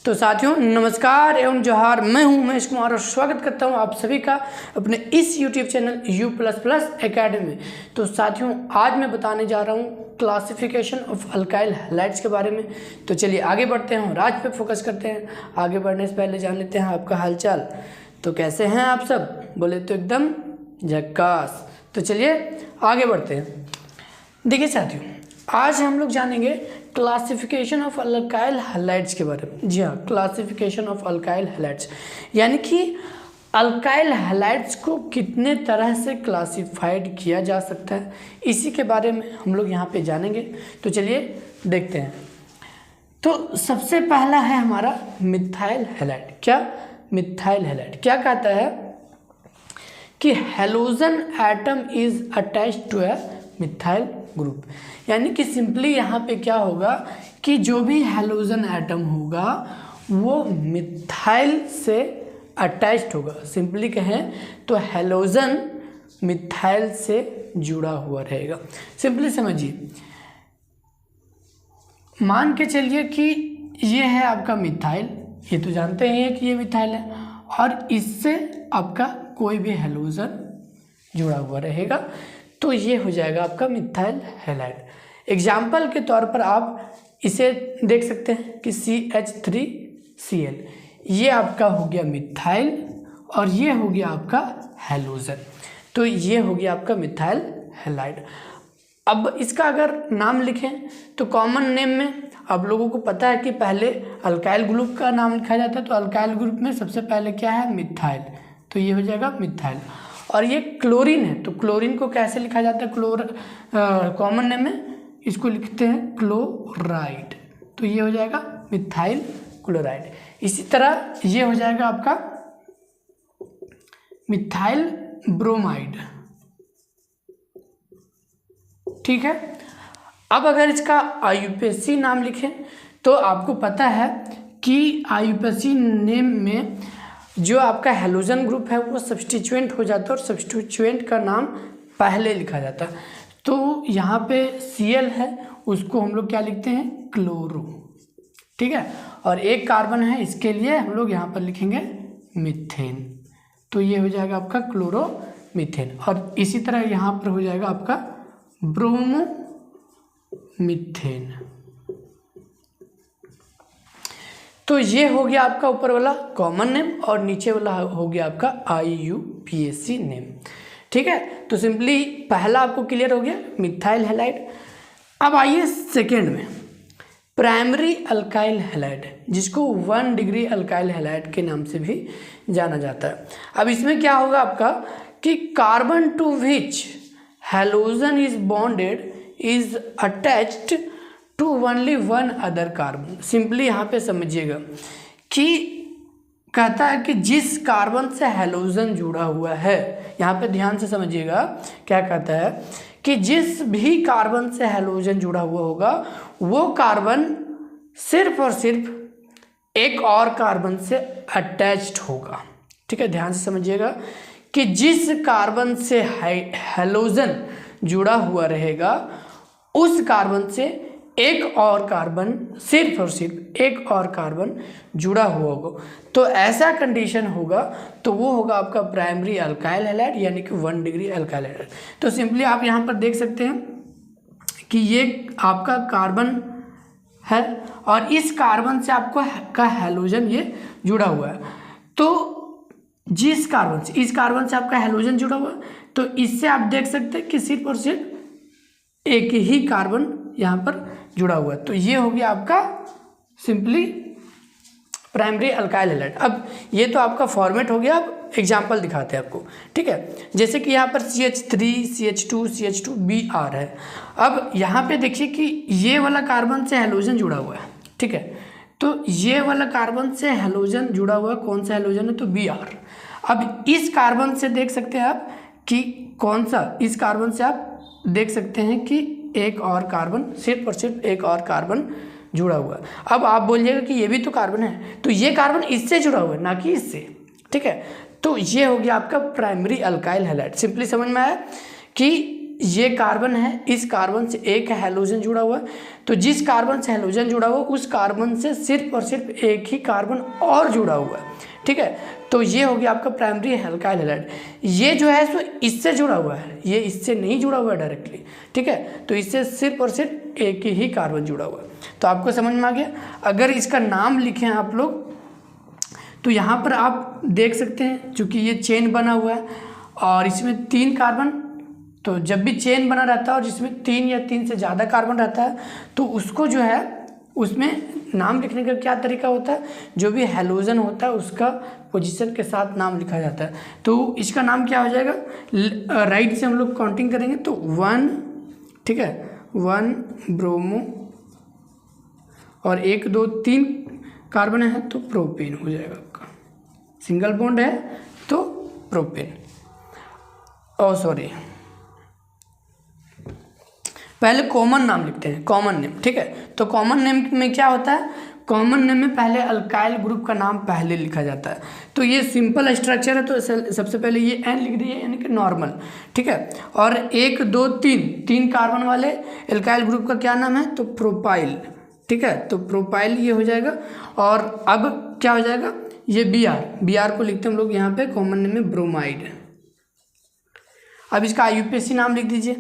तो साथियों नमस्कार एवं जोहार, मैं हूं महेश कुमार और स्वागत करता हूं आप सभी का अपने इस YouTube चैनल U++ एकेडमी में। तो साथियों आज मैं बताने जा रहा हूं क्लासिफिकेशन ऑफ अल्काइल हैलाइड्स के बारे में। तो चलिए आगे बढ़ते हैं और आज पे फोकस करते हैं। आगे बढ़ने से पहले जान लेते हैं आपका हालचाल। तो कैसे हैं आप सब? बोले तो एकदम झक्कास। तो चलिए आगे बढ़ते हैं। देखिए साथियों, आज हम लोग जानेंगे क्लासिफिकेशन ऑफ अल्काइल हैलाइड्स के बारे में। जी हाँ, क्लासिफिकेशन ऑफ अल्काइल हैलाइड्स यानी कि अल्काइल हैलाइड्स को कितने तरह से क्लासिफाइड किया जा सकता है, इसी के बारे में हम लोग यहाँ पे जानेंगे। तो चलिए देखते हैं। तो सबसे पहला है हमारा मिथाइल हैलाइड। क्या मिथाइल हैलाइड क्या कहता है कि halogen atom is attached to a methyl group, यानी कि सिंपली यहाँ पे क्या होगा कि जो भी हैलोजन एटम होगा वो मिथाइल से अटैच्ड होगा। सिंपली कहें तो हैलोजन मिथाइल से जुड़ा हुआ रहेगा। सिंपली समझिए, मान के चलिए कि ये है आपका मिथाइल, ये तो जानते ही हैं कि ये मिथाइल है, और इससे आपका कोई भी हैलोजन जुड़ा हुआ रहेगा, तो ये हो जाएगा आपका मिथाइल हैलाइड। एग्जाम्पल के तौर पर आप इसे देख सकते हैं कि CH3Cl, ये आपका हो गया मिथाइल और ये हो गया आपका हैलोजन, तो ये हो गया आपका मिथाइल हैलाइड। अब इसका अगर नाम लिखें तो कॉमन नेम में आप लोगों को पता है कि पहले अल्काइल ग्रुप का नाम लिखा जाता है, तो अल्काइल ग्रुप में सबसे पहले क्या है? मिथाइल, तो ये हो जाएगा मिथाइल। और ये क्लोरीन है, तो क्लोरीन को कैसे लिखा जाता है? कॉमन नेम में इसको लिखते हैं क्लोराइड, तो ये हो जाएगा मिथाइल क्लोराइड। इसी तरह ये हो जाएगा आपका मिथाइल ब्रोमाइड। ठीक है। अब अगर इसका आईयूपीएसी नाम लिखें तो आपको पता है कि आईयूपीएसी नेम में जो आपका हैलोजन ग्रुप है वो सब्स्टिट्यूएंट हो जाता है और सब्स्टिट्यूएंट का नाम पहले लिखा जाता है। तो यहाँ पे Cl है, उसको हम लोग क्या लिखते हैं? क्लोरो। ठीक है। और एक कार्बन है, इसके लिए हम लोग यहाँ पर लिखेंगे मीथेन, तो ये हो जाएगा आपका क्लोरो मीथेन। और इसी तरह यहाँ पर हो जाएगा आपका ब्रोमो मीथेन। तो ये हो गया आपका ऊपर वाला कॉमन नेम और नीचे वाला हो गया आपका आईयूपीएसी नेम। ठीक है। तो सिंपली पहला आपको क्लियर हो गया मिथाइल हैलाइड। अब आइए सेकेंड में, प्राइमरी अल्काइल हैलाइड, जिसको 1 डिग्री अल्काइल हैलाइड के नाम से भी जाना जाता है। अब इसमें क्या होगा आपका कि carbon to which halogen is bonded is attached to only one other carbon. Simply यहाँ पे समझिएगा कि कहता है कि जिस कार्बन से हैलोजन जुड़ा हुआ है, यहाँ पे ध्यान से समझिएगा, क्या कहता है कि जिस भी कार्बन से हैलोजन जुड़ा हुआ होगा वो कार्बन सिर्फ और सिर्फ एक और कार्बन से अटैच्ड होगा। ठीक है, ध्यान से समझिएगा कि जिस कार्बन से हैलोजन जुड़ा हुआ रहेगा उस कार्बन से एक और कार्बन, सिर्फ और सिर्फ एक और कार्बन जुड़ा हुआ होगा। तो ऐसा कंडीशन होगा तो वो होगा आपका प्राइमरी अल्काइल हैलाइड, यानी कि 1 डिग्री अल्काइल हैलाइड। तो सिंपली आप यहाँ पर देख सकते हैं कि ये आपका कार्बन है और इस कार्बन से आपको का हैलोजन ये जुड़ा हुआ है। तो जिस कार्बन से, इस कार्बन से आपका हैलोजन जुड़ा हुआ है, तो इससे आप देख सकते हैं कि सिर्फ और सिर्फ एक ही कार्बन यहाँ पर जुड़ा हुआ है। तो ये हो गया आपका सिंपली प्राइमरी अल्काइल हैलाइड। अब ये तो आपका फॉर्मेट हो गया। अब एग्जांपल दिखाते हैं आपको। ठीक है, जैसे कि यहाँ पर CH3, CH2, CH2Br है। अब यहाँ पे देखिए कि ये वाला कार्बन से हैलोजन जुड़ा हुआ है। ठीक है, तो ये वाला कार्बन से हैलोजन जुड़ा हुआ है, कौन सा हैलोजन है? तो Br। अब इस कार्बन से देख सकते हैं आप कि कौन सा, इस कार्बन से आप देख सकते हैं कि एक और कार्बन, सिर्फ और सिर्फ एक और कार्बन जुड़ा हुआ है। अब आप बोलिएगा कि ये भी तो कार्बन है, तो ये कार्बन इससे जुड़ा हुआ है, ना कि इससे। ठीक है, तो ये हो गया आपका प्राइमरी अल्काइल हैलाइड। सिंपली समझ में आया कि ये कार्बन है, इस कार्बन से एक हैलोजन जुड़ा हुआ है, तो जिस कार्बन से हैलोजन जुड़ा हुआ उस कार्बन से सिर्फ और सिर्फ एक ही कार्बन और जुड़ा हुआ है, ठीक है। तो ये हो गया आपका प्राइमरी एल्काइल हैलाइड। ये जो है सो इससे जुड़ा हुआ है, ये इससे नहीं जुड़ा हुआ है डायरेक्टली, ठीक है। तो इससे सिर्फ और सिर्फ एक ही कार्बन जुड़ा हुआ है। तो आपको समझ में आ गया। अगर इसका नाम लिखें आप लोग तो यहाँ पर आप देख सकते हैं, चूँकि ये चेन बना हुआ है और इसमें 3 कार्बन, तो जब भी चेन बना रहता है और जिसमें 3 या 3 से ज़्यादा कार्बन रहता है तो उसको जो है उसमें नाम लिखने का क्या तरीका होता है, जो भी हैलोजन होता है उसका पोजीशन के साथ नाम लिखा जाता है। तो इसका नाम क्या हो जाएगा, राइट से हम लोग काउंटिंग करेंगे तो 1, ठीक है, 1 ब्रोमो और 1 2 3 कार्बन है तो प्रोपेन हो जाएगा आपका। सिंगल बॉन्ड है तो प्रोपेन। सॉरी, पहले कॉमन नाम लिखते हैं, कॉमन नेम, ठीक है। तो कॉमन नेम में क्या होता है, कॉमन नेम में पहले अल्काइल ग्रुप का नाम पहले लिखा जाता है। तो ये सिंपल स्ट्रक्चर है, तो सबसे पहले ये एन लिख दिए, यानी कि नॉर्मल, ठीक है। और 1 2 3 कार्बन वाले अल्काइल ग्रुप का क्या नाम है, तो प्रोपाइल, ठीक है। तो प्रोपाइल ये हो जाएगा। और अब क्या हो जाएगा, ये बी आर को लिखते हैं हम लोग यहाँ पे कॉमन नेम में ब्रोमाइड। अब इसका IUPAC नाम लिख दीजिए।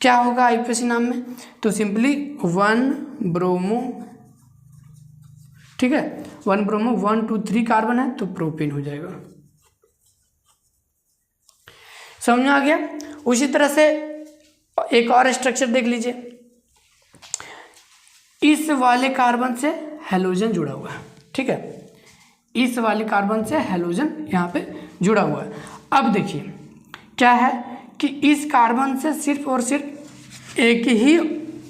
क्या होगा IUPAC नाम में, तो सिंपली 1 ब्रोमो, ठीक है, 1 ब्रोमो 1 2 3 कार्बन है तो प्रोपेन हो जाएगा। समझ में आ गया। उसी तरह से एक और स्ट्रक्चर देख लीजिए, इस वाले कार्बन से हैलोजन जुड़ा हुआ है, ठीक है, इस वाले कार्बन से हैलोजन यहाँ पे जुड़ा हुआ है। अब देखिए क्या है कि इस कार्बन से सिर्फ और सिर्फ एक ही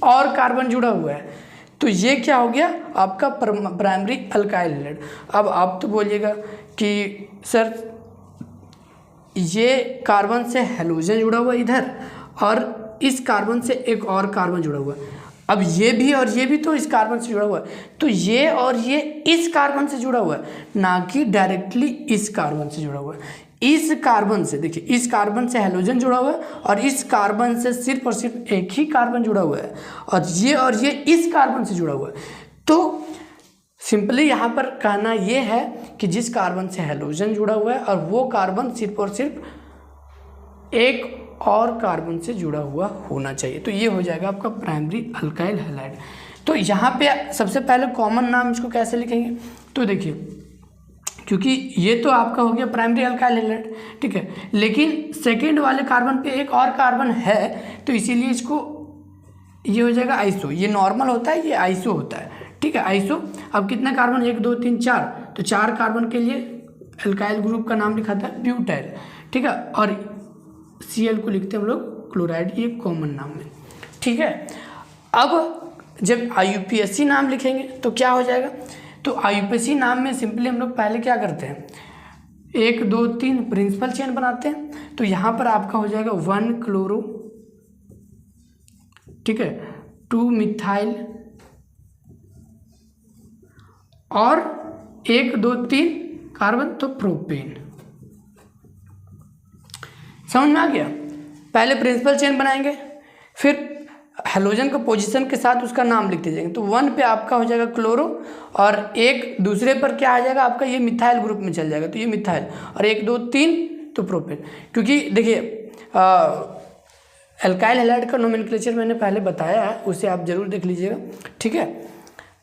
और कार्बन जुड़ा हुआ है, तो ये क्या हो गया आपका प्राइमरी अल्काइल हैलाइड। अब आप तो बोलिएगा कि सर ये कार्बन से हैलोजन जुड़ा हुआ इधर और इस कार्बन से एक और कार्बन जुड़ा हुआ है, अब ये भी और ये भी तो इस कार्बन से जुड़ा हुआ है, तो ये और ये इस कार्बन से जुड़ा हुआ है, ना कि डायरेक्टली इस कार्बन से जुड़ा हुआ है। इस कार्बन से देखिए, इस कार्बन से हैलोजन जुड़ा हुआ है और इस कार्बन से सिर्फ और सिर्फ एक ही कार्बन जुड़ा हुआ है, और ये इस कार्बन से जुड़ा हुआ है। तो सिंपली यहाँ पर कहना ये है कि जिस कार्बन से हैलोजन जुड़ा हुआ है और वो कार्बन सिर्फ और सिर्फ एक और कार्बन से जुड़ा हुआ होना चाहिए, तो ये हो जाएगा आपका प्राइमरी अल्काइल हैलाइड। तो यहाँ पे सबसे पहले कॉमन नाम इसको कैसे लिखेंगे, तो देखिए, क्योंकि ये तो आपका हो गया प्राइमरी अल्काइल हैलाइड, ठीक है, लेकिन सेकेंड वाले कार्बन पे एक और कार्बन है, तो इसीलिए इसको ये हो जाएगा आइसो। ये नॉर्मल होता है, ये आइसो होता है, ठीक है, आइसो। अब कितना कार्बन, 1 2 3 4, तो 4 कार्बन के लिए अल्काइल ग्रुप का नाम लिखा था ब्यूटाइल, ठीक है, और Cl को लिखते हैं हम लोग क्लोराइड, ये कॉमन नाम में, ठीक है। अब जब IUPAC नाम लिखेंगे तो क्या हो जाएगा, तो IUPAC नाम में सिंपली हम लोग पहले क्या करते हैं, 1 2 3 प्रिंसिपल चेन बनाते हैं। तो यहाँ पर आपका हो जाएगा 1 क्लोरो, ठीक है, 2 मिथाइल और 1 2 3 कार्बन, तो प्रोपेन। समझ में आ गया। पहले प्रिंसिपल चेन बनाएंगे, फिर हैलोजन का पोजीशन के साथ उसका नाम लिखते जाएंगे। तो 1 पे आपका हो जाएगा क्लोरो और एक दूसरे पर क्या आ जाएगा आपका, ये मिथाइल ग्रुप में चल जाएगा, तो ये मिथाइल, और 1 2 3 तो प्रोपेन। क्योंकि देखिए अल्काइल हैलाइड का नोमेनक्लेचर मैंने पहले बताया है, उसे आप जरूर देख लीजिएगा, ठीक है।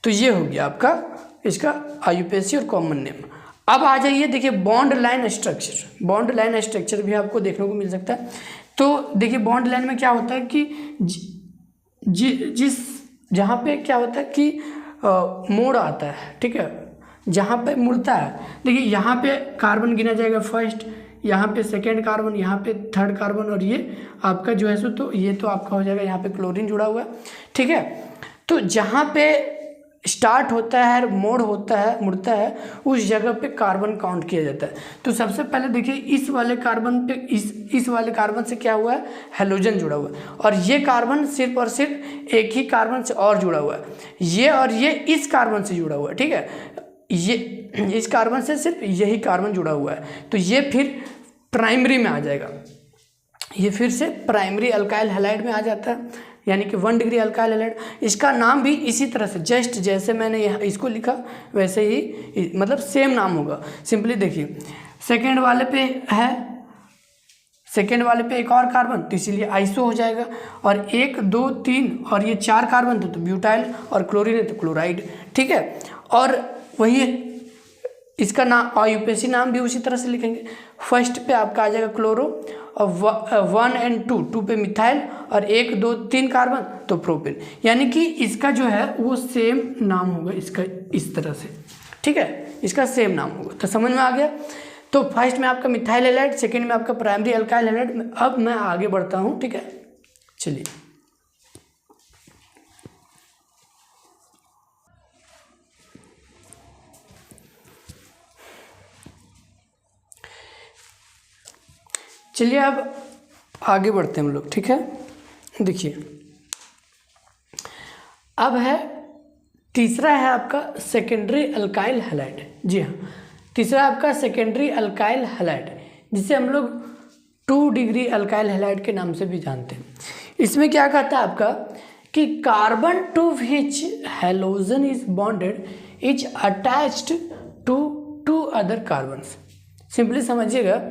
तो ये हो गया आपका इसका IUPAC और कॉमन नेम। अब आ जाइए, देखिए bond line structure. Bond line structure भी आपको देखने को मिल सकता है। तो देखिए बॉन्ड लाइन में क्या होता है कि जिस जहाँ पे क्या होता है कि मोड़ आता है, ठीक है, जहाँ पे मुड़ता है, देखिए यहाँ पे कार्बन गिना जाएगा फर्स्ट, यहाँ पे सेकेंड कार्बन, यहाँ पे थर्ड कार्बन, और ये आपका जो है सो, तो ये तो आपका हो जाएगा यहाँ पे क्लोरीन जुड़ा हुआ है, ठीक है। तो जहाँ पे स्टार्ट होता है, मोड़ होता है, मुड़ता है, उस जगह पे कार्बन काउंट किया जाता है। तो सबसे पहले देखिए इस वाले कार्बन पे, इस वाले कार्बन से क्या हुआ है, हैलोजन जुड़ा हुआ है, और ये कार्बन सिर्फ और सिर्फ एक ही कार्बन से और जुड़ा हुआ है, ये और ये इस कार्बन से जुड़ा हुआ है, ठीक है, ये इस कार्बन से सिर्फ यही कार्बन जुड़ा हुआ है, तो ये फिर प्राइमरी में आ जाएगा। ये फिर से प्राइमरी अल्काइल हैलाइड में आ जाता है, यानी कि 1 डिग्री अल्काइल हैलाइड। इसका नाम भी इसी तरह से, जस्ट जैसे मैंने यहाँ इसको लिखा वैसे ही, मतलब सेम नाम होगा। सिंपली देखिए, सेकेंड वाले पे है, सेकेंड वाले पे एक और कार्बन, तो इसीलिए आइसो हो जाएगा। और 1 2 3 और ये 4 कार्बन थे तो ब्यूटाइल, और क्लोरीन है तो क्लोराइड। ठीक है, और वही इसका नाम आईयूपीएसी नाम भी उसी तरह से लिखेंगे। फर्स्ट पे आपका आ जाएगा क्लोरो, और 1 और 2 पे मिथाइल, और 1 2 3 कार्बन तो प्रोपेन, यानी कि इसका जो है वो सेम नाम होगा इसका, इस तरह से। ठीक है, इसका सेम नाम होगा। तो समझ में आ गया। तो फर्स्ट में आपका मिथाइल हैलाइड, सेकेंड में आपका प्राइमरी अल्काइल हैलाइड। अब मैं आगे बढ़ता हूँ। ठीक है, चलिए अब आगे बढ़ते हैं हम लोग। ठीक है, देखिए अब है तीसरा है आपका सेकेंडरी अल्काइल हैलाइड। जी हाँ, तीसरा आपका सेकेंडरी अल्काइल हैलाइड, जिसे हम लोग 2 डिग्री अल्काइल हैलाइड के नाम से भी जानते हैं। इसमें क्या कहता है आपका कि carbon to which halogen is bonded is attached to 2 other carbons. Simply समझिएगा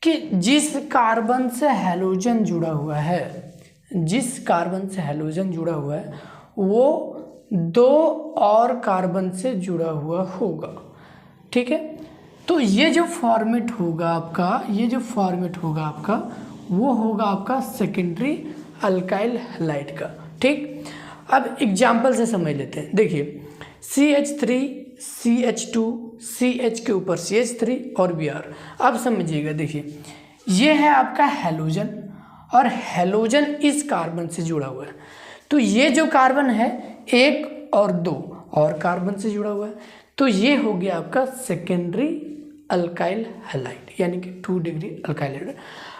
कि जिस कार्बन से हैलोजन जुड़ा हुआ है, जिस कार्बन से हैलोजन जुड़ा हुआ है वो 2 और कार्बन से जुड़ा हुआ होगा। ठीक है, तो ये जो फॉर्मेट होगा आपका, ये जो फॉर्मेट होगा आपका, वो होगा आपका सेकेंडरी अल्काइल हैलाइड का। ठीक, अब एग्जाम्पल से समझ लेते हैं। देखिए CH3 CH2 CH के ऊपर CH3 और Br। अब समझिएगा, देखिए ये है आपका हैलोजन, और हैलोजन इस कार्बन से जुड़ा हुआ है। तो ये जो कार्बन है 1 और 2 और कार्बन से जुड़ा हुआ है, तो ये हो गया आपका सेकेंडरी अल्काइल हैलाइड, यानी कि 2 डिग्री अल्काइल हैलाइड।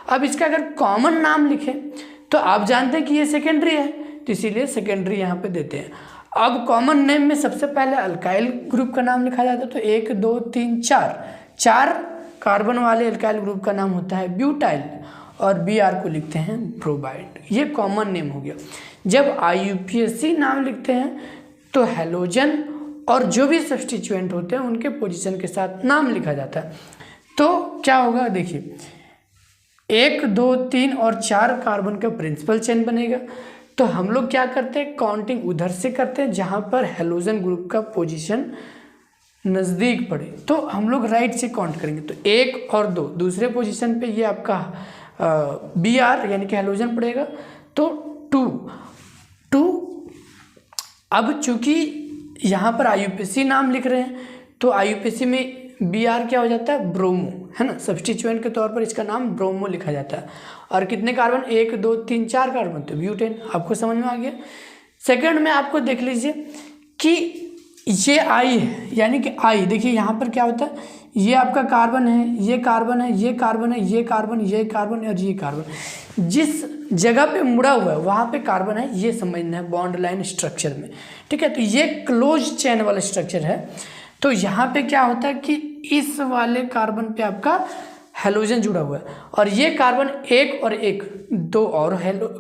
अब इसका अगर कॉमन नाम लिखें तो आप जानते हैं कि ये सेकेंडरी है, तो इसीलिए सेकेंडरी यहाँ पे देते हैं। अब कॉमन नेम में सबसे पहले अल्काइल ग्रुप का नाम लिखा जाता है, तो 1 2 3 4 कार्बन वाले अल्काइल ग्रुप का नाम होता है ब्यूटाइल, और Br को लिखते हैं ब्रोमाइड। ये कॉमन नेम हो गया। जब आईयूपीएसी नाम लिखते हैं तो हैलोजन और जो भी सब्स्टिट्यूएंट होते हैं उनके पोजीशन के साथ नाम लिखा जाता है। तो क्या होगा, देखिए 1 2 3 और 4 कार्बन का प्रिंसिपल चेन बनेगा। तो हम लोग क्या करते हैं, काउंटिंग उधर से करते हैं जहाँ पर हैलोजन ग्रुप का पोजीशन नज़दीक पड़े, तो हम लोग राइट से काउंट करेंगे। तो 1 और 2 दूसरे पोजीशन पे ये आपका Br यानी कि हैलोजन पड़ेगा, तो 2। अब चूंकि यहाँ पर आईयूपीएसी नाम लिख रहे हैं तो आईयूपीएसी में Br क्या हो जाता है, ब्रोमो, है ना, सब्स्टिट्यूएंट के तौर पर इसका नाम ब्रोमो लिखा जाता है। और कितने कार्बन, 1 2 3 4 कार्बन, तो ब्यूटेन। आपको समझ में आ गया। सेकंड में आपको देख लीजिए कि ये आई है, यानी कि आई, देखिए यहाँ पर क्या होता है, ये आपका कार्बन है, ये कार्बन है, ये कार्बन है, ये कार्बन, ये कार्बन और ये कार्बन। जिस जगह पे मुड़ा हुआ है वहाँ पे कार्बन है, ये समझना है बॉन्ड लाइन स्ट्रक्चर में। ठीक है, तो ये क्लोज चेन वाला स्ट्रक्चर है। तो यहाँ पे क्या होता है कि इस वाले कार्बन पे आपका हैलोजन जुड़ा हुआ है, और ये कार्बन 1 और 1 2 और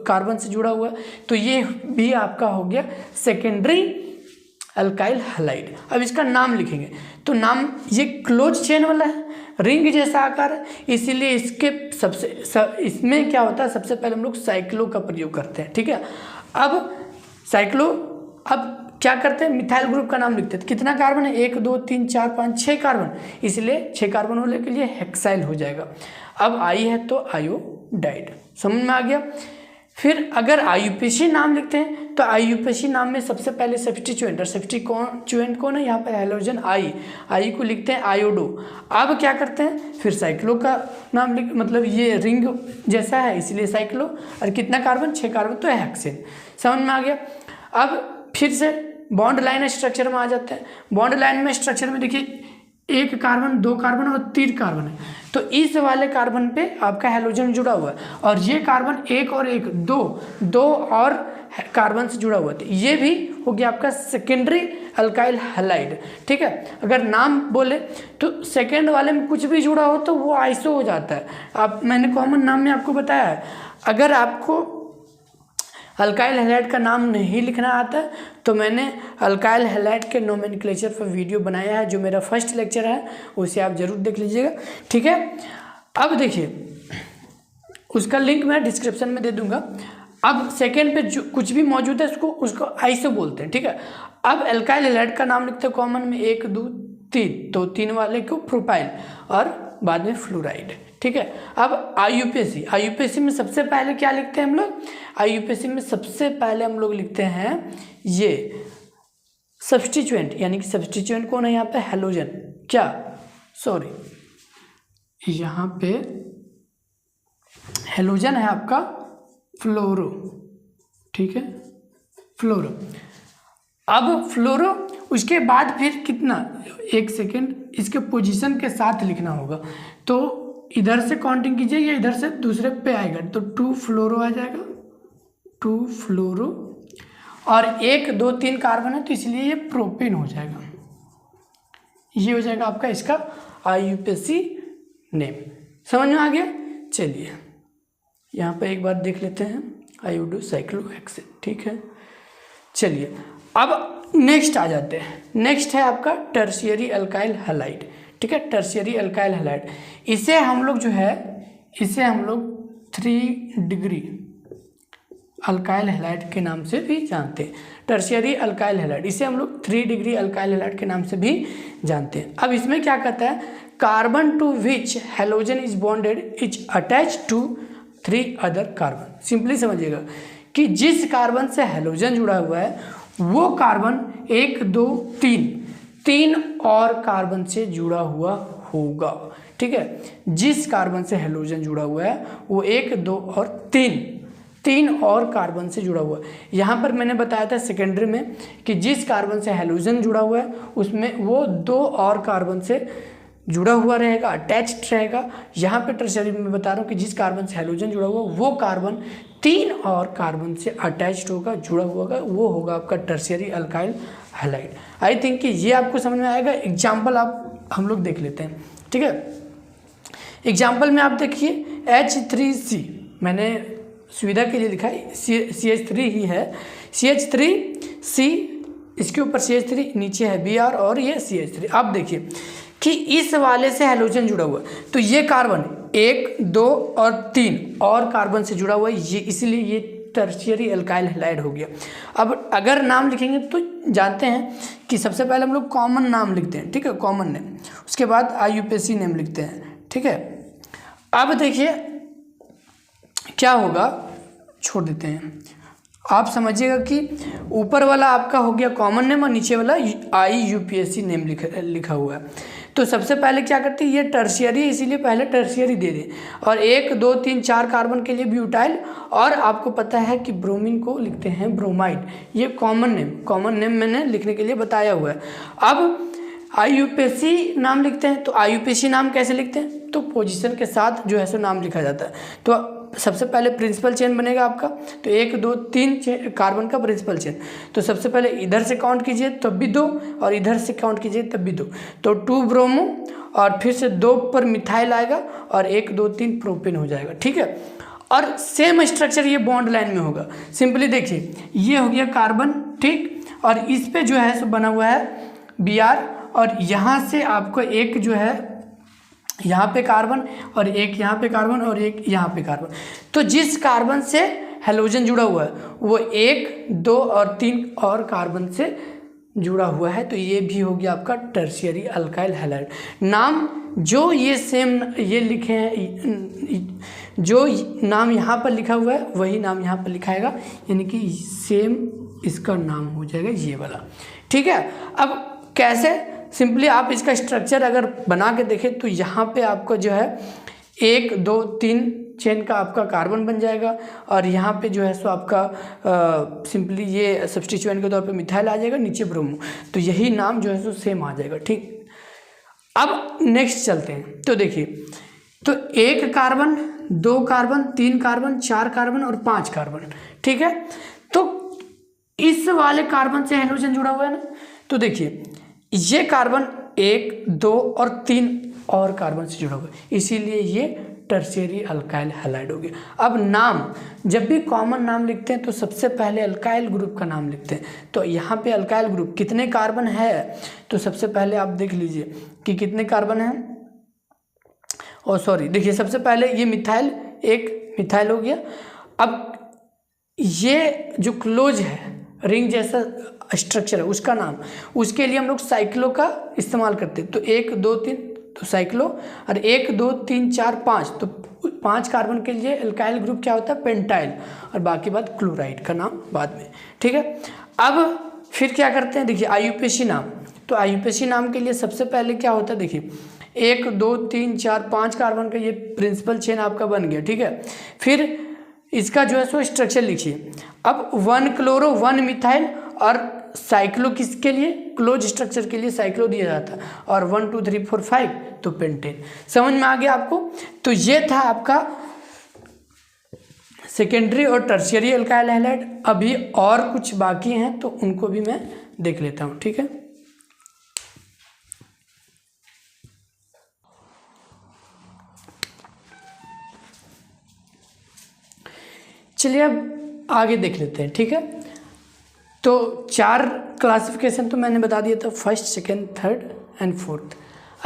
कार्बन से जुड़ा हुआ है, तो ये भी आपका हो गया सेकेंडरी अल्काइल हैलाइड। अब इसका नाम लिखेंगे तो नाम, ये क्लोज चेन वाला है, रिंग जैसा आकार है, इसीलिए इसके इसमें क्या होता है, सबसे पहले हम लोग साइक्लो का प्रयोग करते हैं। ठीक है, अब साइक्लो, अब क्या करते हैं, मिथाइल ग्रुप का नाम लिखते हैं। कितना कार्बन है, 1 2 3 4 5 6 कार्बन, इसलिए 6 कार्बन वाले के लिए हेक्साइल हो जाएगा। अब आई है तो आयोडाइड। समझ में आ गया। फिर अगर आईयूपीएसी नाम लिखते हैं तो आईयूपीएसी नाम में सबसे पहले सब्स्टिट्यूएंट, और सब्स्टिट्यूएंट कौन है, यहाँ पर हैलोजन आई को लिखते हैं आयोडो। अब क्या करते हैं, फिर साइक्लो का नाम लिख, मतलब ये रिंग जैसा है इसलिए साइक्लो, और कितना कार्बन, 6 कार्बन, तो हेक्सेन। समझ में आ गया। अब फिर से बॉन्ड लाइन स्ट्रक्चर में आ जाते हैं। बॉन्ड लाइन में स्ट्रक्चर में देखिए 1 कार्बन 2 कार्बन और 3 कार्बन है, तो इस वाले कार्बन पे आपका हैलोजन जुड़ा हुआ है, और ये कार्बन 1 और 1 2 और कार्बन से जुड़ा हुआ है। ये भी हो गया आपका सेकेंडरी अल्काइल हैलाइड। ठीक है, अगर नाम बोले तो सेकेंड वाले में कुछ भी जुड़ा हो तो वो आइसो हो जाता है। आप मैंने कॉमन नाम में आपको बताया है, अगर आपको अल्काइल हैलाइड का नाम नहीं लिखना आता तो मैंने अल्काइल हैलाइड के नोमेनक्लेचर पर वीडियो बनाया है, जो मेरा फर्स्ट लेक्चर है, उसे आप ज़रूर देख लीजिएगा। ठीक है, अब देखिए उसका लिंक मैं डिस्क्रिप्शन में दे दूंगा। अब सेकेंड पे जो कुछ भी मौजूद है उसको आइसो बोलते हैं। ठीक है, अब अल्काइल हैलाइड का नाम लिखते हैं कॉमन में 1 2 3, तो 3 वाले को प्रोपाइल और बाद में फ्लोराइड। ठीक है, अब आईयूपीएसी में सबसे पहले क्या लिखते हैं हम लोग? आईयूपीएसी में सबसे पहले हम लोग लिखते हैं ये सब्स्टिट्यूएंट, यानी कि सब्स्टिट्यूएंट कौन है यहाँ पे? हैलोजन। क्या, सॉरी, यहाँ पे हैलोजन है आपका फ्लोरो। ठीक है, फ्लोरो। अब फ्लोरो, उसके बाद फिर कितना, एक सेकेंड, इसके पोजीशन के साथ लिखना होगा। तो इधर से काउंटिंग कीजिए, या इधर से दूसरे पे आएगा, तो 2 फ्लोरो आ जाएगा, 2 फ्लोरो, और 1 2 3 कार्बन है तो इसलिए ये प्रोपेन हो जाएगा। ये हो जाएगा आपका इसका आईयूपीएसी नेम। समझ में आ गया? चलिए यहाँ पे एक बार देख लेते हैं, आयोडोसाइक्लोहेक्सेन। ठीक है, चलिए अब नेक्स्ट आ जाते हैं। नेक्स्ट है आपका टर्शियरी अल्काइल हैलाइड। ठीक है, टर्शियरी अल्काइल हैलाइड, इसे हम लोग जो है, इसे हम लोग 3 डिग्री अल्काइल हैलाइड के नाम से भी जानते हैं। टर्शियरी अल्काइल हैलाइड, इसे हम लोग 3 डिग्री अल्काइल हैलाइड के नाम से भी जानते हैं। अब इसमें क्या कहता है? Carbon to which halogen is bonded is attached to 3 other carbon. Simply समझिएगा कि जिस कार्बन से हैलोजन जुड़ा हुआ है वो कार्बन 1 2 3 और कार्बन से जुड़ा हुआ होगा। ठीक है, जिस कार्बन से हैलोजन जुड़ा हुआ है वो 1 2 और 3 और कार्बन से जुड़ा हुआ है। यहाँ पर मैंने बताया था सेकेंडरी में कि जिस कार्बन से हैलोजन जुड़ा हुआ है उसमें वो 2 और कार्बन से जुड़ा हुआ रहेगा, अटैच्ड रहेगा। यहाँ पे टर्शियरी में बता रहा हूँ कि जिस कार्बन से हैलोजन जुड़ा हुआ वो कार्बन 3 और कार्बन से अटैच्ड होगा, जुड़ा हुआ होगा, वो होगा आपका tertiary alkyl halide. I think कि ये आपको समझ में आएगा। एग्जाम्पल आप हम लोग देख लेते हैं। ठीक है, एग्जाम्पल में आप देखिए H3C, मैंने सुविधा के लिए लिखा है, CH3 ही है, CH3C, इसके ऊपर CH3, नीचे है Br और ये CH3। आप देखिए कि इस वाले से हैलोजन जुड़ा हुआ है तो ये कार्बन 1 2 और 3 और कार्बन से जुड़ा हुआ है, ये इसलिए ये टर्शियरी अल्काइल हैलाइड हो गया। अब अगर नाम लिखेंगे तो जानते हैं कि सबसे पहले हम लोग कॉमन नाम लिखते हैं। ठीक है, कॉमन नेम, उसके बाद आईयूपीएसी नेम लिखते हैं। ठीक है, अब देखिए क्या होगा, छोड़ देते हैं। आप समझिएगा कि ऊपर वाला आपका हो गया कॉमन नेम और नीचे वाला आईयूपीएसी नेम लिखा हुआ है। तो सबसे पहले क्या करते हैं, ये टर्शियरी है इसीलिए पहले टर्शियरी दे दें, और 1 2 3 4 कार्बन के लिए ब्यूटाइल, और आपको पता है कि ब्रोमीन को लिखते हैं ब्रोमाइड। ये कॉमन नेम मैंने लिखने के लिए बताया हुआ है। अब आईयूपीएसी नाम लिखते हैं, तो आईयूपीएसी नाम कैसे लिखते हैं? तो पोजीशन के साथ जो है सो नाम लिखा जाता है। तो सबसे पहले प्रिंसिपल चेन बनेगा आपका, तो 1 2 3 कार्बन का प्रिंसिपल चेन। तो सबसे पहले इधर से काउंट कीजिए तब भी 2, और इधर से काउंट कीजिए तब भी 2, तो 2 ब्रोमो, और फिर से 2 पर मिथाइल आएगा, और 1 2 3 प्रोपेन हो जाएगा। ठीक है, और सेम स्ट्रक्चर ये बॉन्ड लाइन में होगा। सिंपली देखिए, ये हो गया कार्बन, ठीक, और इस पे जो है सो बना हुआ है Br, और यहाँ से आपको एक जो है यहाँ पे कार्बन, और एक यहाँ पे कार्बन, और एक यहाँ पे कार्बन। तो जिस कार्बन से हैलोजन जुड़ा हुआ है वो 1 2 और 3 और कार्बन से जुड़ा हुआ है, तो ये भी हो गया आपका टर्शियरी अल्काइल हैलाइड। नाम जो ये सेम ये लिखे हैं, जो नाम यहाँ पर लिखा हुआ है वही नाम यहाँ पर लिखाएगा, यानी कि सेम इसका नाम हो जाएगा ये वाला। ठीक है, अब कैसे? सिंपली आप इसका स्ट्रक्चर अगर बना के देखें तो यहाँ पे आपको जो है 1 2 3 चेन का आपका कार्बन बन जाएगा, और यहाँ पे जो है सो आपका सिंपली ये सब्स्टिट्यूएंट के तौर पे मिथाइल आ जाएगा, नीचे ब्रोमो, तो यही नाम जो है सो सेम आ जाएगा। ठीक, अब नेक्स्ट चलते हैं। तो देखिए, तो 1 कार्बन 2 कार्बन 3 कार्बन 4 कार्बन और 5 कार्बन। ठीक है, तो इस वाले कार्बन से हाइड्रोजन जुड़ा हुआ है ना, तो देखिए ये कार्बन 1, 2 और 3 और कार्बन से जुड़ा हुआ है, इसीलिए ये टर्शियरी अल्काइल हैलाइड हो गया। अब नाम, जब भी कॉमन नाम लिखते हैं तो सबसे पहले अल्काइल ग्रुप का नाम लिखते हैं। तो यहाँ पे अल्काइल ग्रुप कितने कार्बन है, तो सबसे पहले आप देख लीजिए कि कितने कार्बन हैं। और सॉरी, देखिए सबसे पहले ये मिथाइल, एक मिथाइल हो गया। अब ये जो क्लोज है, रिंग जैसा स्ट्रक्चर है, उसका नाम, उसके लिए हम लोग साइक्लो का इस्तेमाल करते हैं। तो 1, 2, 3 तो साइक्लो, और 1, 2, 3, 4, 5 तो 5 कार्बन के लिए अल्काइल ग्रुप क्या होता है, पेंटाइल, और बाकी बात क्लोराइड का नाम बाद में। ठीक है, अब फिर क्या करते हैं, देखिए आईयूपीएसी नाम। तो आईयूपीएसी नाम के लिए सबसे पहले क्या होता है, देखिए 1, 2, 3, 4, 5 कार्बन का ये प्रिंसिपल चेन आपका बन गया। ठीक है, फिर इसका जो है सो स्ट्रक्चर लिखिए। अब 1 क्लोरो 1 मिथाइल, और साइक्लो किसके लिए, क्लोज स्ट्रक्चर के लिए साइक्लो दिया जाता है, और 1, 2, 3, 4, 5 तो पेंटेन। समझ में आ गया आपको। तो ये था आपका सेकेंडरी और टर्शियरी अल्काइल हैलाइड। अभी और कुछ बाकी हैं तो उनको भी मैं देख लेता हूँ। ठीक है, चलिए अब आगे देख लेते हैं। ठीक है, तो 4 क्लासिफिकेशन तो मैंने बता दिया था, first, second, third and fourth.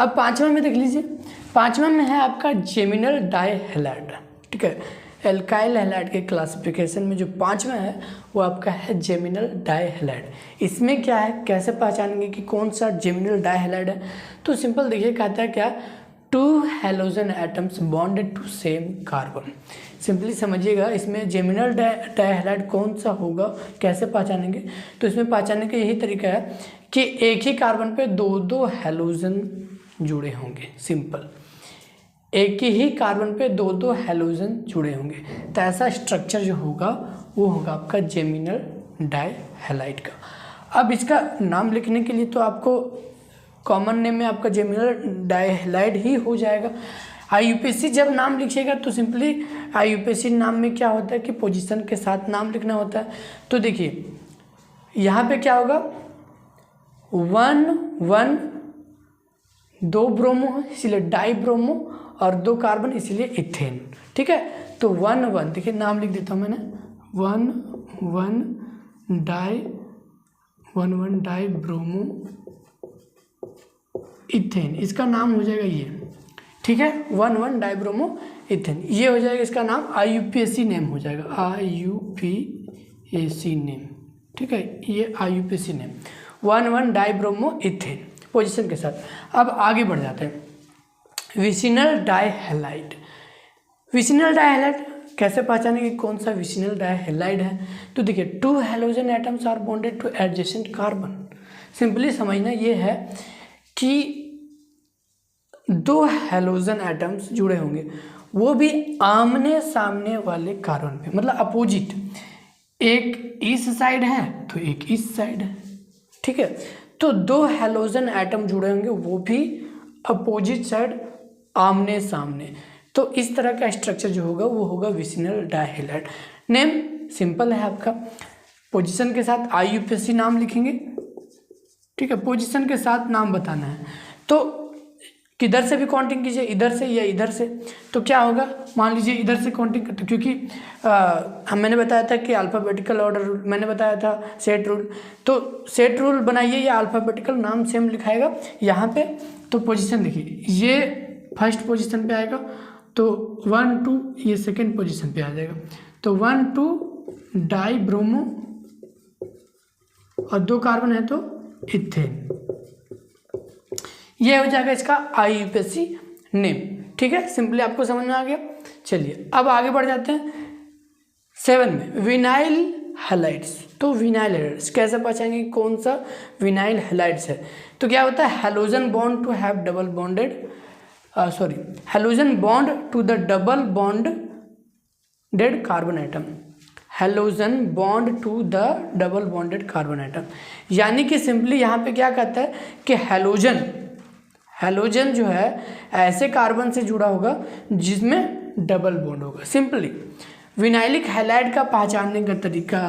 अब 5वां में देख लीजिए। 5वां में है आपका जेमिनल डाइहैलाइड। ठीक है, एल्काइल हैलाइड के क्लासिफिकेशन में जो 5वां है वो आपका है जेमिनल डाइहैलाइड। इसमें क्या है, कैसे पहचानेंगे कि कौन सा जेमिनल डाइहैलाइड है, तो सिंपल देखिए, कहता है क्या, 2 halogen atoms bonded to same carbon. Simply समझिएगा, इसमें जेमिनल डाइहैलाइड कौन सा होगा, कैसे पहचानेंगे, तो इसमें पहचानने का यही तरीका है कि एक ही कार्बन पे 2-2 हैलोजन जुड़े होंगे। सिंपल, एक ही कार्बन पे 2-2 हैलोजन जुड़े होंगे, तो ऐसा स्ट्रक्चर जो होगा वो होगा आपका जेमिनल डाइहैलाइड का। अब इसका नाम लिखने के लिए तो आपको कॉमन नेम में आपका जेमिनल डाइहैलाइड ही हो जाएगा। आईयूपीएसी जब नाम लिखिएगा तो सिंपली आईयूपीएसी नाम में क्या होता है कि पोजीशन के साथ नाम लिखना होता है। तो देखिए यहाँ पे क्या होगा, 1-1 2 ब्रोमो है इसलिए डाई ब्रोमो, और 2 कार्बन इसलिए इथेन। ठीक है, तो 1-1 देखिए नाम लिख देता हूँ मैंने, 1-1 डाई ब्रोमो इथेन, इसका नाम हो जाएगा ये। ठीक है, 1,1 डाइब्रोमो इथेन, ये हो जाएगा इसका नाम, आईयूपीएसी नेम हो जाएगा, आईयूपीएसी नेम। ठीक है, ये IUPAC name 1,1 dibromo ethane position के साथ। अब आगे बढ़ जाते हैं, विसिनल डाइहैलाइड। विसिनल डाइहैलाइड कैसे पहचाने कि कौन सा विसिनल डाइहैलाइड है, तो देखिए 2 halogen atoms are bonded to adjacent carbon. Simply समझना ये है कि 2 हैलोजन एटम्स जुड़े होंगे, वो भी आमने सामने वाले कार्बन पे, मतलब अपोजिट, एक इस साइड है तो एक इस साइड है। ठीक है, तो 2 हैलोजन एटम जुड़े होंगे वो भी अपोजिट साइड, आमने सामने, तो इस तरह का स्ट्रक्चर जो होगा वो होगा विसिनल डाइहैलाइड। नेम सिंपल है आपका, पोजीशन के साथ आईयूपीएसी नाम लिखेंगे। ठीक है, पोजीशन के साथ नाम बताना है, तो किधर से भी काउंटिंग कीजिए, इधर से या इधर से, तो क्या होगा, मान लीजिए इधर से काउंटिंग करते, क्योंकि मैंने बताया था कि अल्फ़ाबेटिकल ऑर्डर, मैंने बताया था सेट रूल, तो सेट रूल बनाइए या अल्फ़ाबेटिकल नाम सेम लिखाएगा यहाँ पे। तो पोजीशन देखिए, ये फर्स्ट पोजीशन पे आएगा, तो 1-2 ये सेकेंड पोजीशन पे आ जाएगा, तो 1-2 डाई ब्रोमो और 2 कार्बन है तो इथेन, ये हो जाएगा इसका आईयूपीएसी नेम। ठीक है, सिंपली आपको समझ में आ गया। चलिए अब आगे बढ़ जाते हैं 7 में, विनाइल हैलाइड्स। तो विनाइल हैलाइड्स कैसे पहचानेंगे कौन सा विनाइल हैलाइड्स है, तो क्या होता है, halogen bond to have double bonded, halogen bond to the double bonded carbon atom, halogen bond to the double bonded carbon atom. यानी कि सिंपली यहाँ पे क्या कहता है कि हैलोजन जो है ऐसे कार्बन से जुड़ा होगा जिसमें डबल बॉन्ड होगा। सिंपली विनाइलिक हैलाइड का पहचानने का तरीका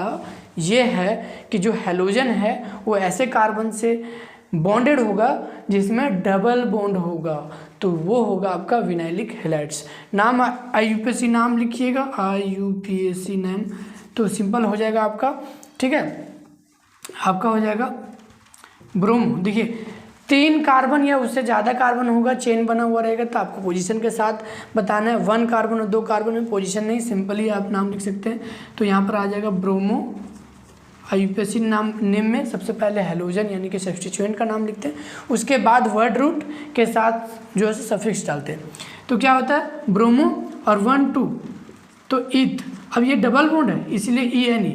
ये है कि जो हैलोजन है वो ऐसे कार्बन से बॉन्डेड होगा जिसमें डबल बॉन्ड होगा, तो वो होगा आपका विनाइलिक हैलाइड्स। नाम IUPAC नाम लिखिएगा, IUPAC नाम, तो सिंपल हो जाएगा आपका, ठीक है, आपका हो जाएगा ब्रोमो। देखिए 3 कार्बन या उससे ज़्यादा कार्बन होगा, चेन बना हुआ रहेगा, तो आपको पोजीशन के साथ बताना है। 1 कार्बन और 2 कार्बन में पोजीशन नहीं, सिंपली आप नाम लिख सकते हैं। तो यहाँ पर आ जाएगा ब्रोमो। IUPAC नेम में सबसे पहले हैलोजन यानी कि सब्स्टिट्यूएंट का नाम लिखते हैं, उसके बाद वर्ड रूट के साथ जो है सफिक्स डालते हैं। तो क्या होता है ब्रोमो और 1 2 तो ईथ, अब ये डबल बॉन्ड है इसलिए ENE,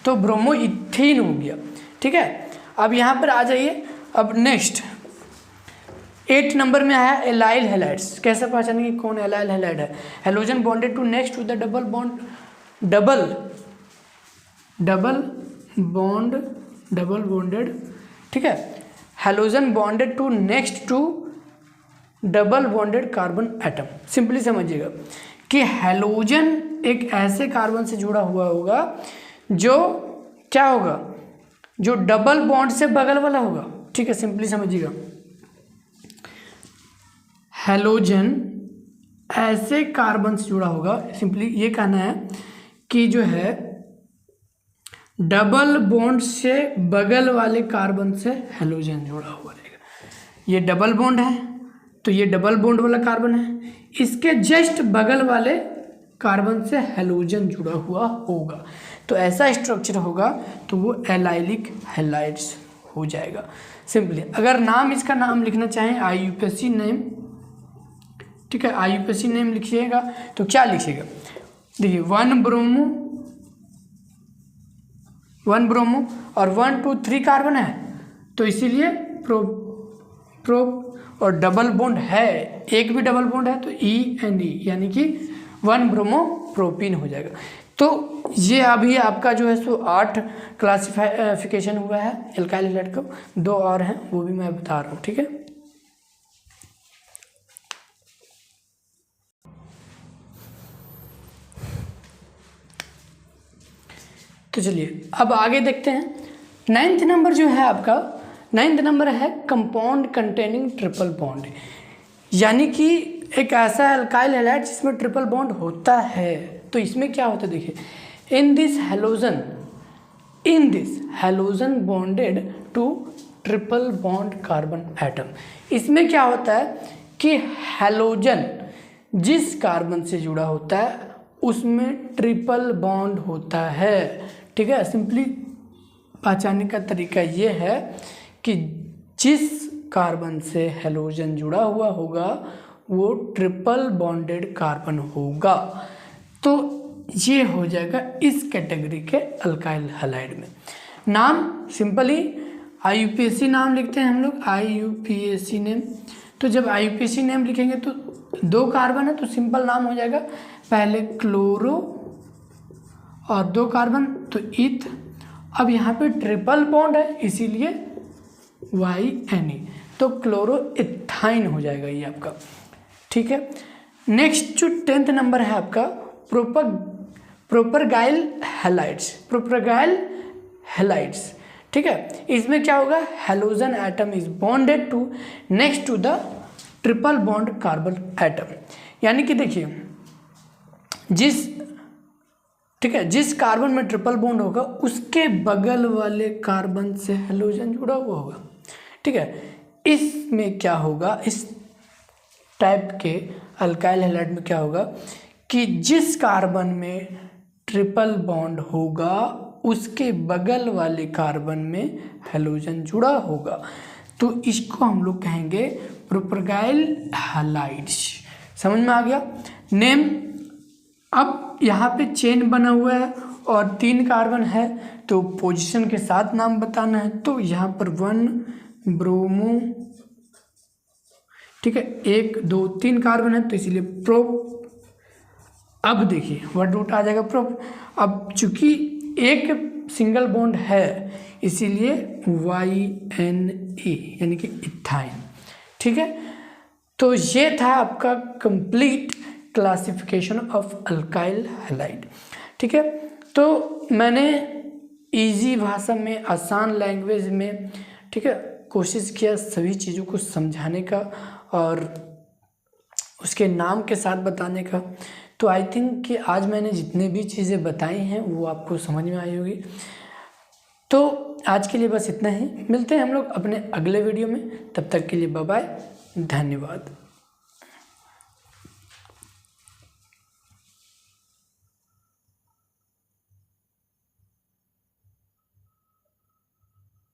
तो ब्रोमो इथीन हो गया, ठीक है। अब यहाँ पर आ जाइए, अब नेक्स्ट 8 नंबर में आया एलाइल हैलाइड्स। कैसे पहचानेंगे कौन एलाइल हैलाइड है? Halogen bonded to next to the double bonded, ठीक है, halogen bonded to next to double bonded carbon atom. Simply समझिएगा कि हैलोजन एक ऐसे कार्बन से जुड़ा हुआ होगा जो क्या होगा, जो डबल बॉन्ड से बगल वाला होगा, ठीक है, सिंपली समझिएगा। हैलोजन ऐसे कार्बन से जुड़ा होगा, सिंपली ये कहना है कि जो है डबल बॉन्ड से बगल वाले कार्बन से हैलोजन जुड़ा हुआ रहेगा। ये डबल बॉन्ड है तो ये डबल बॉन्ड वाला कार्बन है, इसके जस्ट बगल वाले कार्बन से हैलोजन जुड़ा हुआ होगा, तो ऐसा स्ट्रक्चर होगा तो वो एलाइलिक हैलाइड्स हो जाएगा। सिंपली अगर नाम इसका नाम लिखना चाहें IUPAC नेम, ठीक है, IUPAC नेम लिखिएगा तो क्या लिखिएगा, देखिए 1 ब्रोमो और 1 2 3 कार्बन है, तो इसीलिए प्रो और डबल बॉन्ड है, एक भी डबल बॉन्ड है तो ENE यानी कि 1 ब्रोमो प्रोपीन हो जाएगा। तो ये अभी आपका जो है सो 8 क्लासिफिकेशन हुआ है एल्काइल हैलाइड का, 2 और हैं वो भी मैं बता रहा हूँ, ठीक है। तो चलिए अब आगे देखते हैं। 9th नंबर जो है आपका, 9th नंबर है कंपाउंड कंटेनिंग ट्रिपल बॉन्ड, यानी कि एक ऐसा एल्काइल हैलाइड जिसमें ट्रिपल बॉन्ड होता है। तो इसमें क्या होता है देखिए, in this halogen bonded to triple bond carbon atom. इसमें क्या होता है कि हैलोजन जिस कार्बन से जुड़ा होता है उसमें ट्रिपल बॉन्ड होता है, ठीक है। सिंपली पहचानने का तरीका ये है कि जिस कार्बन से हैलोजन जुड़ा हुआ होगा वो ट्रिपल बॉन्डेड कार्बन होगा, तो ये हो जाएगा इस कैटेगरी के अल्काइल हैलाइड में। नाम सिंपली IUPAC नाम लिखते हैं हम लोग, IUPAC नेम। तो जब IUPAC नेम लिखेंगे तो 2 कार्बन है तो सिंपल नाम हो जाएगा, पहले क्लोरो और 2 कार्बन तो ईथ। अब यहाँ पे ट्रिपल बॉन्ड है इसीलिए YNE, तो क्लोरो इथाइन हो जाएगा ये आपका, ठीक है। नेक्स्ट जो 10th नंबर है आपका प्रोपरगाइल हैलाइड्स, ठीक है। इसमें क्या होगा, halogen atom is bonded to next to the triple bond carbon atom, यानी कि देखिए जिस कार्बन में ट्रिपल बॉन्ड होगा उसके बगल वाले कार्बन से हैलोजन जुड़ा हुआ होगा, ठीक है। इसमें क्या होगा, इस टाइप के अल्काइल हैलाइड में क्या होगा कि जिस कार्बन में ट्रिपल बॉन्ड होगा उसके बगल वाले कार्बन में हैलोजन जुड़ा होगा, तो इसको हम लोग कहेंगे प्रोपरगाइल हैलाइड्स। समझ में आ गया नेम। अब यहाँ पे चेन बना हुआ है और 3 कार्बन है तो पोजीशन के साथ नाम बताना है, तो यहाँ पर 1 ब्रोमो, ठीक है, 1 2 3 कार्बन है तो इसीलिए प्रोप। अब देखिए वर्ड रूट आ जाएगा प्रोप। अब चूंकि एक सिंगल बॉन्ड है इसीलिए YNE यानी कि इथाइन, ठीक है। तो ये था आपका complete classification of alkyl halide, ठीक है। तो मैंने इजी भाषा में, आसान लैंग्वेज में, ठीक है, कोशिश किया सभी चीज़ों को समझाने का और उसके नाम के साथ बताने का। तो आई थिंक कि आज मैंने जितने भी चीज़ें बताई हैं वो आपको समझ में आई होगी। तो आज के लिए बस इतना ही, मिलते हैं हम लोग अपने अगले वीडियो में, तब तक के लिए बाय बाय, धन्यवाद।